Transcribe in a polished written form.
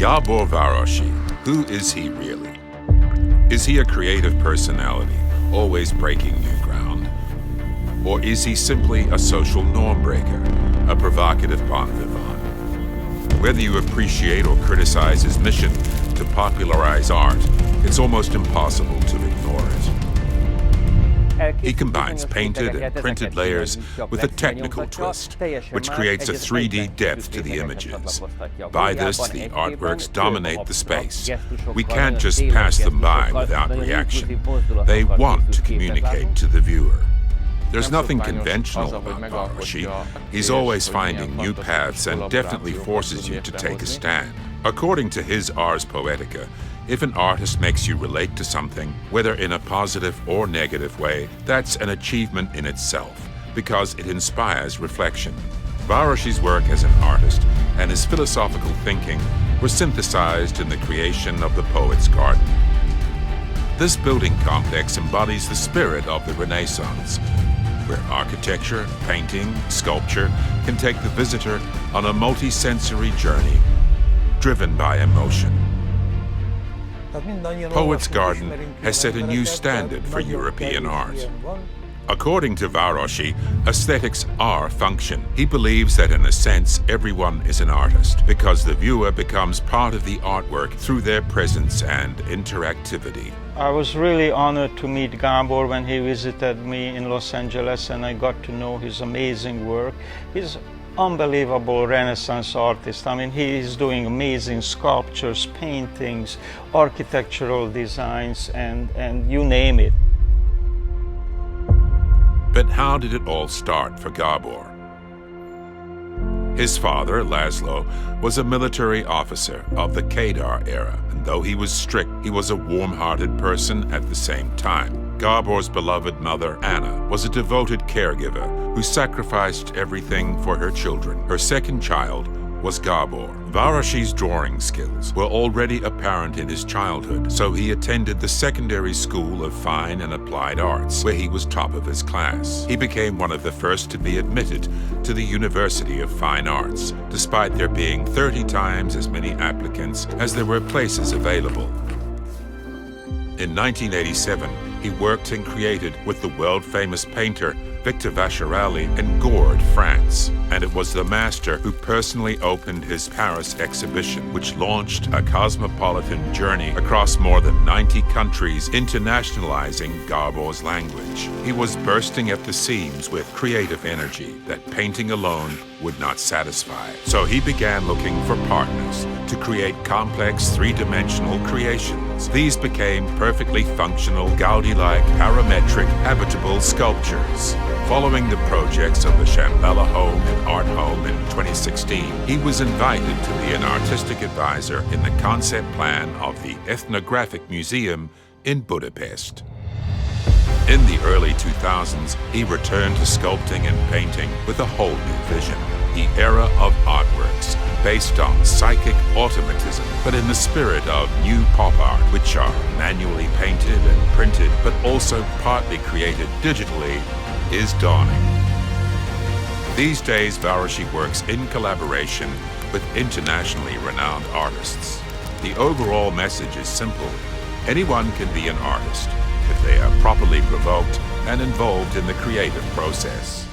Gábor Városi, who is he really? Is he a creative personality, always breaking new ground? Or is he simply a social norm breaker, a provocative bon vivant? Whether you appreciate or criticize his mission to popularize art, it's almost impossible to ignore it. He combines painted and printed layers with a technical twist, which creates a 3D depth to the images. By this, the artworks dominate the space. We can't just pass them by without reaction. They want to communicate to the viewer. There's nothing conventional about Varosi. He's always finding new paths and definitely forces you to take a stand. According to his Ars Poetica, if an artist makes you relate to something, whether in a positive or negative way, that's an achievement in itself, because it inspires reflection. Varosi's work as an artist and his philosophical thinking were synthesized in the creation of the Poet's Garden. This building complex embodies the spirit of the Renaissance, where architecture, painting, sculpture can take the visitor on a multi-sensory journey, driven by emotion. Poet's Garden has set a new standard for European art. According to Varosi, aesthetics are function. He believes that in a sense, everyone is an artist, because the viewer becomes part of the artwork through their presence and interactivity. I was really honored to meet Gabor when he visited me in Los Angeles, and I got to know his amazing work. He's unbelievable Renaissance artist. I mean, he is doing amazing sculptures, paintings, architectural designs, and you name it. But how did it all start for Gabor? His father, Laszlo, was a military officer of the Kadar era, and though he was strict, he was a warm-hearted person at the same time. Gabor's beloved mother, Anna, was a devoted caregiver who sacrificed everything for her children. Her second child was Gabor. Varosi's drawing skills were already apparent in his childhood, so he attended the Secondary School of Fine and Applied Arts, where he was top of his class. He became one of the first to be admitted to the University of Fine Arts, despite there being 30 times as many applicants as there were places available. In 1987, he worked and created with the world-famous painter Victor Vasarely in Gourd, France, and it was the master who personally opened his Paris exhibition, which launched a cosmopolitan journey across more than 90 countries, internationalizing Gabor's language. He was bursting at the seams with creative energy that painting alone would not satisfy. So he began looking for partners to create complex three-dimensional creations. These became perfectly functional, Gaudi-like, parametric, habitable sculptures. Following the projects of the Shambhala Home and Art Home in 2016, he was invited to be an artistic advisor in the concept plan of the Ethnographic Museum in Budapest. In the early 2000s, he returned to sculpting and painting with a whole new vision, the era of artworks, based on psychic automatism, but in the spirit of new pop art, which are manually painted and printed, but also partly created digitally, is dawning. These days, Varosi works in collaboration with internationally renowned artists. The overall message is simple. Anyone can be an artist if they are properly provoked and involved in the creative process.